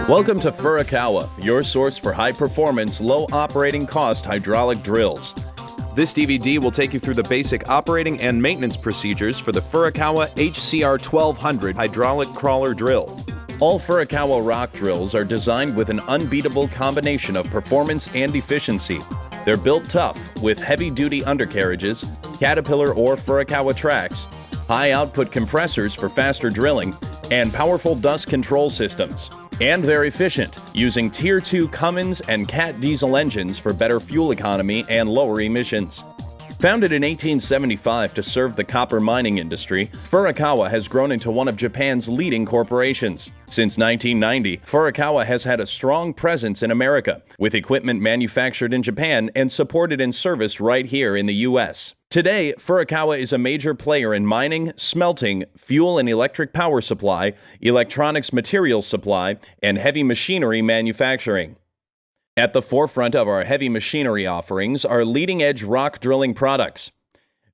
Welcome to Furukawa, your source for high-performance, low-operating cost hydraulic drills. This DVD will take you through the basic operating and maintenance procedures for the Furukawa HCR1200 hydraulic crawler drill. All Furukawa rock drills are designed with an unbeatable combination of performance and efficiency. They're built tough, with heavy-duty undercarriages, Caterpillar or Furukawa tracks, high-output compressors for faster drilling, and powerful dust control systems. And they're efficient, using Tier 2 Cummins and Cat diesel engines for better fuel economy and lower emissions. Founded in 1875 to serve the copper mining industry, Furukawa has grown into one of Japan's leading corporations. Since 1990, Furukawa has had a strong presence in America, with equipment manufactured in Japan and supported and serviced right here in the U.S. Today, Furukawa is a major player in mining, smelting, fuel and electric power supply, electronics materials supply, and heavy machinery manufacturing. At the forefront of our heavy machinery offerings are leading-edge rock drilling products.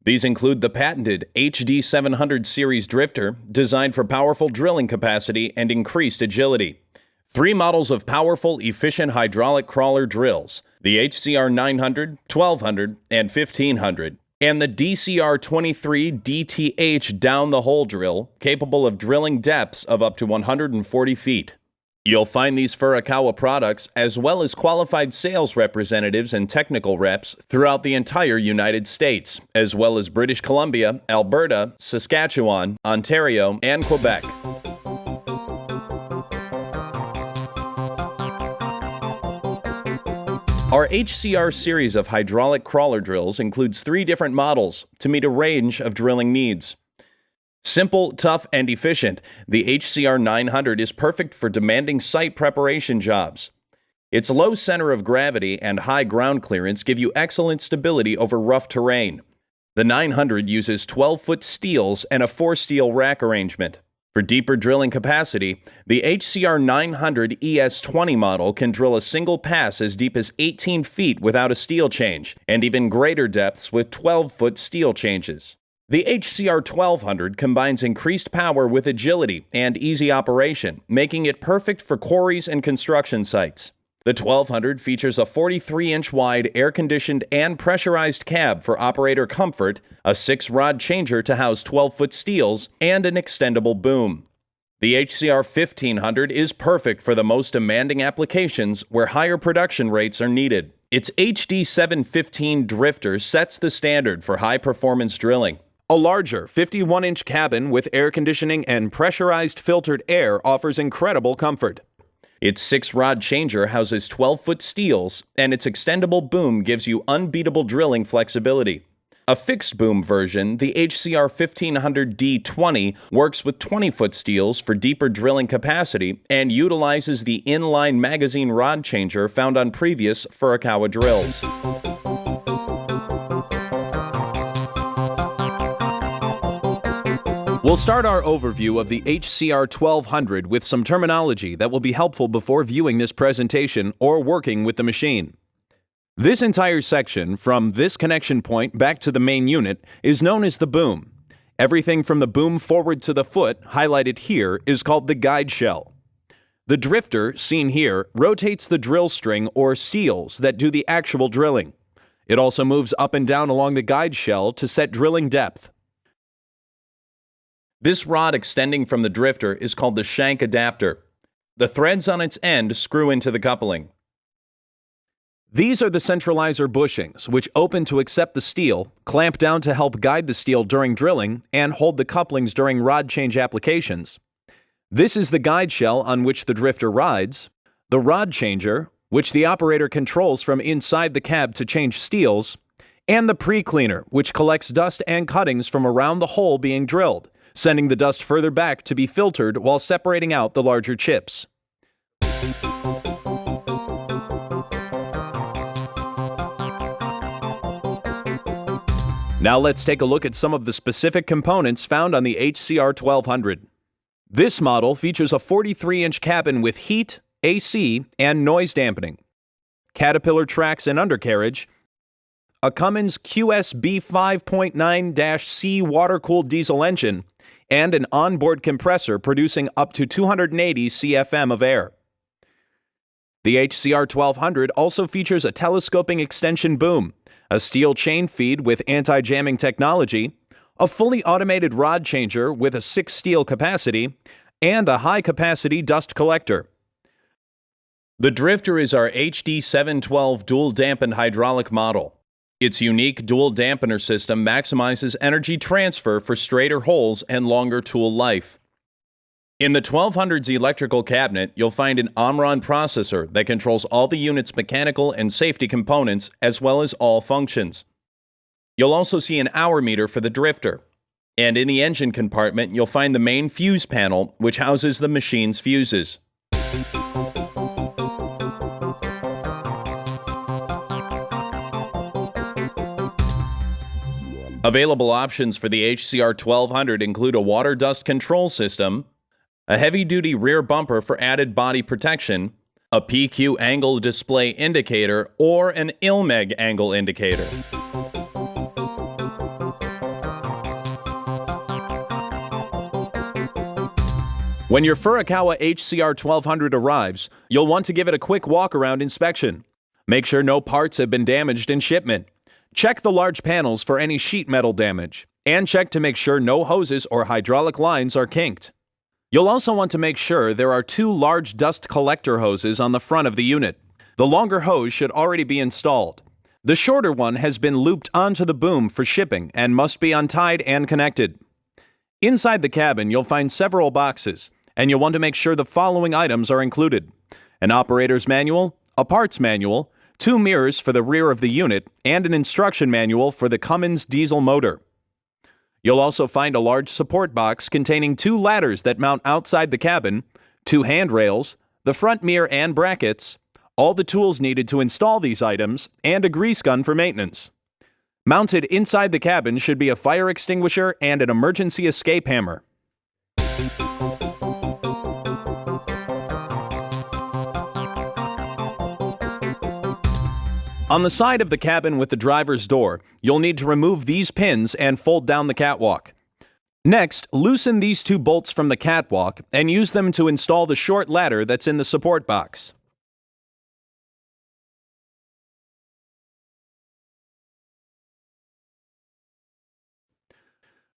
These include the patented HD700 series drifter, designed for powerful drilling capacity and increased agility. 3 models of powerful, efficient hydraulic crawler drills, the HCR 900, 1200, and 1500. And the DCR23 DTH down-the-hole drill, capable of drilling depths of up to 140 feet. You'll find these Furukawa products, as well as qualified sales representatives and technical reps, throughout the entire United States, as well as British Columbia, Alberta, Saskatchewan, Ontario, and Quebec. Our HCR series of hydraulic crawler drills includes 3 different models to meet a range of drilling needs. Simple, tough, and efficient, the HCR 900 is perfect for demanding site preparation jobs. Its low center of gravity and high ground clearance give you excellent stability over rough terrain. The 900 uses 12-foot steels and a 4-steel rack arrangement. For deeper drilling capacity, the HCR 900 ES20 model can drill a single pass as deep as 18 feet without a steel change, and even greater depths with 12-foot steel changes. The HCR 1200 combines increased power with agility and easy operation, making it perfect for quarries and construction sites. The 1200 features a 43-inch wide air-conditioned and pressurized cab for operator comfort, a 6-rod changer to house 12-foot steels, and an extendable boom. The HCR 1500 is perfect for the most demanding applications where higher production rates are needed. Its HD715 drifter sets the standard for high-performance drilling. A larger 51-inch cabin with air conditioning and pressurized filtered air offers incredible comfort. Its 6-rod changer houses 12-foot steels, and its extendable boom gives you unbeatable drilling flexibility. A fixed boom version, the HCR 1500 D20, works with 20-foot steels for deeper drilling capacity and utilizes the inline magazine rod changer found on previous Furukawa drills. We'll start our overview of the HCR 1200 with some terminology that will be helpful before viewing this presentation or working with the machine. This entire section, from this connection point back to the main unit, is known as the boom. Everything from the boom forward to the foot, highlighted here, is called the guide shell. The drifter, seen here, rotates the drill string or seals that do the actual drilling. It also moves up and down along the guide shell to set drilling depth. This rod extending from the drifter is called the shank adapter. The threads on its end screw into the coupling. These are the centralizer bushings, which open to accept the steel, clamp down to help guide the steel during drilling, and hold the couplings during rod change applications. This is the guide shell on which the drifter rides, the rod changer, which the operator controls from inside the cab to change steels, and the pre-cleaner, which collects dust and cuttings from around the hole being drilled, sending the dust further back to be filtered while separating out the larger chips. Now let's take a look at some of the specific components found on the HCR 1200. This model features a 43-inch cabin with heat, AC, and noise dampening, Caterpillar tracks and undercarriage, a Cummins QSB 5.9-C water-cooled diesel engine, and an onboard compressor producing up to 280 CFM of air. The HCR 1200 also features a telescoping extension boom, a steel chain feed with anti-jamming technology, a fully automated rod changer with a 6 steel capacity, and a high-capacity dust collector. The Drifter is our HD 712 dual-dampened hydraulic model. Its unique dual dampener system maximizes energy transfer for straighter holes and longer tool life. In the 1200's electrical cabinet, you'll find an Omron processor that controls all the unit's mechanical and safety components as well as all functions. You'll also see an hour meter for the Drifter. And in the engine compartment, you'll find the main fuse panel, which houses the machine's fuses. Available options for the HCR 1200 include a water dust control system, a heavy-duty rear bumper for added body protection, a PQ angle display indicator, or an ILMEG angle indicator. When your Furukawa HCR 1200 arrives, you'll want to give it a quick walk-around inspection. Make sure no parts have been damaged in shipment. Check the large panels for any sheet metal damage, and check to make sure no hoses or hydraulic lines are kinked. You'll also want to make sure there are 2 large dust collector hoses on the front of the unit. The longer hose should already be installed. The shorter one has been looped onto the boom for shipping and must be untied and connected. Inside the cabin, you'll find several boxes, and you'll want to make sure the following items are included: an operator's manual, a parts manual, 2 mirrors for the rear of the unit, and an instruction manual for the Cummins diesel motor. You'll also find a large support box containing 2 ladders that mount outside the cabin, 2 handrails, the front mirror and brackets, all the tools needed to install these items, and a grease gun for maintenance. Mounted inside the cabin should be a fire extinguisher and an emergency escape hammer. On the side of the cabin with the driver's door, you'll need to remove these pins and fold down the catwalk. Next, loosen these 2 bolts from the catwalk and use them to install the short ladder that's in the support box.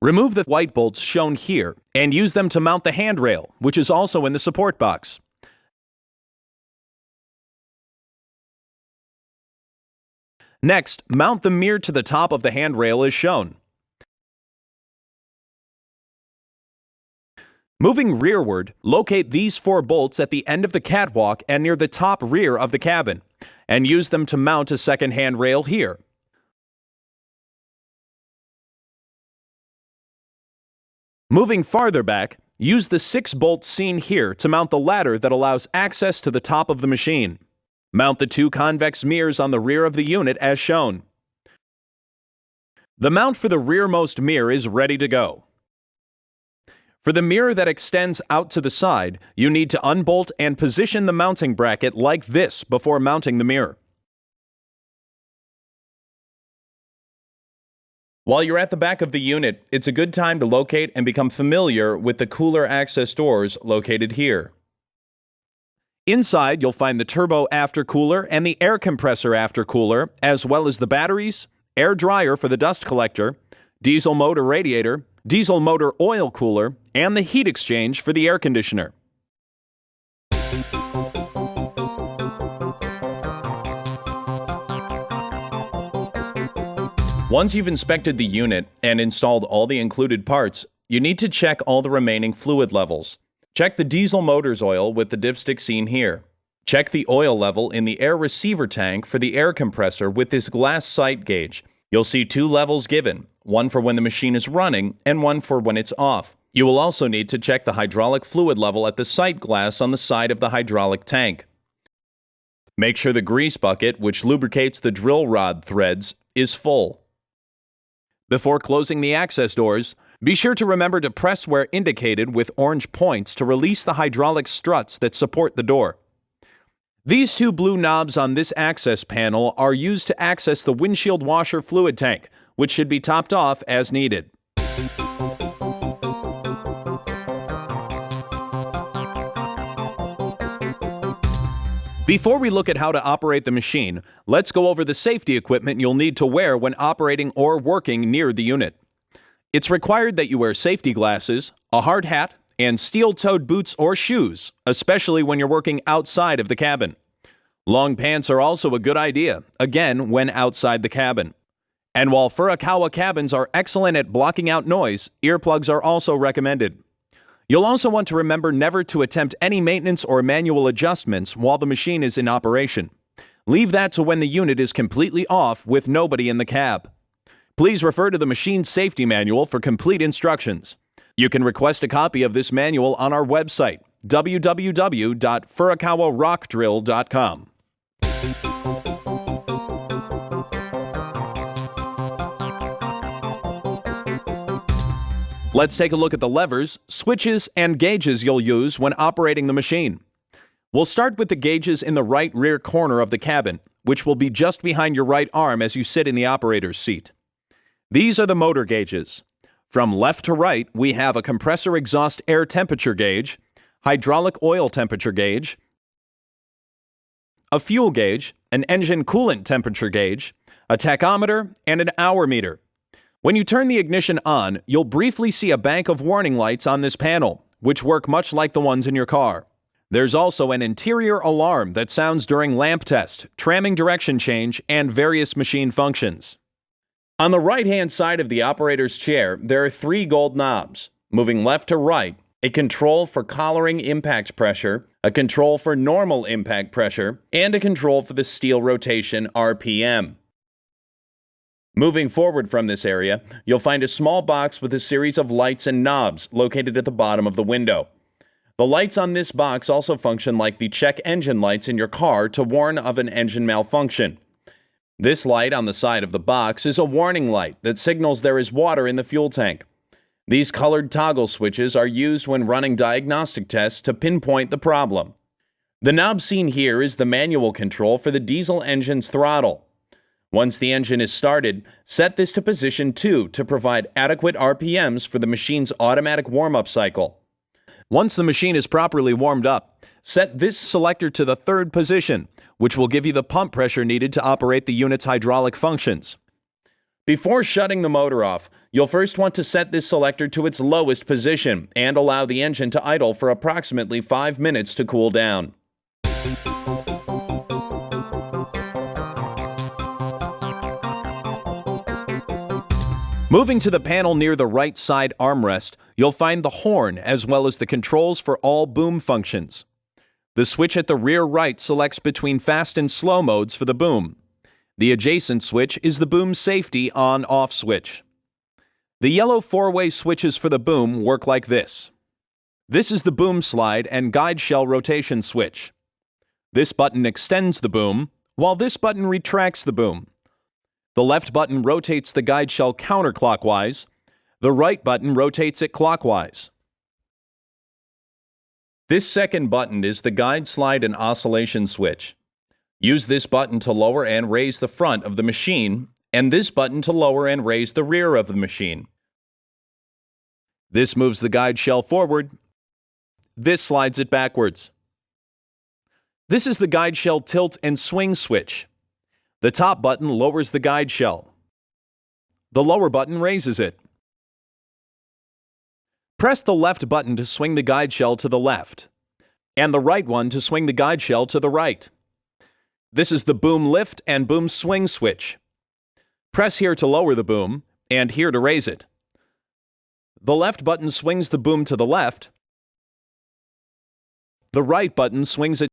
Remove the white bolts shown here and use them to mount the handrail, which is also in the support box. Next, mount the mirror to the top of the handrail as shown. Moving rearward, locate these 4 bolts at the end of the catwalk and near the top rear of the cabin, and use them to mount a second handrail here. Moving farther back, use the 6 bolts seen here to mount the ladder that allows access to the top of the machine. Mount the 2 convex mirrors on the rear of the unit as shown. The mount for the rearmost mirror is ready to go. For the mirror that extends out to the side, you need to unbolt and position the mounting bracket like this before mounting the mirror. While you're at the back of the unit, it's a good time to locate and become familiar with the cooler access doors located here. Inside, you'll find the turbo aftercooler and the air compressor aftercooler, as well as the batteries, air dryer for the dust collector, diesel motor radiator, diesel motor oil cooler, and the heat exchange for the air conditioner. Once you've inspected the unit and installed all the included parts, you need to check all the remaining fluid levels. Check the diesel motor's oil with the dipstick seen here. Check the oil level in the air receiver tank for the air compressor with this glass sight gauge. You'll see 2 levels given, one for when the machine is running and one for when it's off. You will also need to check the hydraulic fluid level at the sight glass on the side of the hydraulic tank. Make sure the grease bucket, which lubricates the drill rod threads, is full. Before closing the access doors, be sure to remember to press where indicated with orange points to release the hydraulic struts that support the door. These two blue knobs on this access panel are used to access the windshield washer fluid tank, which should be topped off as needed. Before we look at how to operate the machine, let's go over the safety equipment you'll need to wear when operating or working near the unit. It's required that you wear safety glasses, a hard hat, and steel-toed boots or shoes, especially when you're working outside of the cabin. Long pants are also a good idea, again, when outside the cabin. And while Furukawa cabins are excellent at blocking out noise, earplugs are also recommended. You'll also want to remember never to attempt any maintenance or manual adjustments while the machine is in operation. Leave that to when the unit is completely off with nobody in the cab. Please refer to the machine's safety manual for complete instructions. You can request a copy of this manual on our website, www.furukawarockdrill.com. Let's take a look at the levers, switches, and gauges you'll use when operating the machine. We'll start with the gauges in the right rear corner of the cabin, which will be just behind your right arm as you sit in the operator's seat. These are the motor gauges. From left to right, we have a compressor exhaust air temperature gauge, hydraulic oil temperature gauge, a fuel gauge, an engine coolant temperature gauge, a tachometer, and an hour meter. When you turn the ignition on, you'll briefly see a bank of warning lights on this panel, which work much like the ones in your car. There's also an interior alarm that sounds during lamp test, tramming direction change, and various machine functions. On the right-hand side of the operator's chair, there are 3 gold knobs. Moving left to right, a control for collaring impact pressure, a control for normal impact pressure, and a control for the steel rotation RPM. Moving forward from this area, you'll find a small box with a series of lights and knobs located at the bottom of the window. The lights on this box also function like the check engine lights in your car to warn of an engine malfunction. This light on the side of the box is a warning light that signals there is water in the fuel tank. These colored toggle switches are used when running diagnostic tests to pinpoint the problem. The knob seen here is the manual control for the diesel engine's throttle. Once the engine is started, set this to position 2 to provide adequate RPMs for the machine's automatic warm-up cycle. Once the machine is properly warmed up, set this selector to the 3rd position, which will give you the pump pressure needed to operate the unit's hydraulic functions. Before shutting the motor off, you'll first want to set this selector to its lowest position and allow the engine to idle for approximately 5 minutes to cool down. Moving to the panel near the right side armrest, you'll find the horn as well as the controls for all boom functions. The switch at the rear right selects between fast and slow modes for the boom. The adjacent switch is the boom safety on-off switch. The yellow 4-way switches for the boom work like this. This is the boom slide and guide shell rotation switch. This button extends the boom, while this button retracts the boom. The left button rotates the guide shell counterclockwise. The right button rotates it clockwise. This second button is the guide slide and oscillation switch. Use this button to lower and raise the front of the machine, and this button to lower and raise the rear of the machine. This moves the guide shell forward. This slides it backwards. This is the guide shell tilt and swing switch. The top button lowers the guide shell. The lower button raises it. Press the left button to swing the guide shell to the left, and the right one to swing the guide shell to the right. This is the boom lift and boom swing switch. Press here to lower the boom, and here to raise it. The left button swings the boom to the left. The right button swings it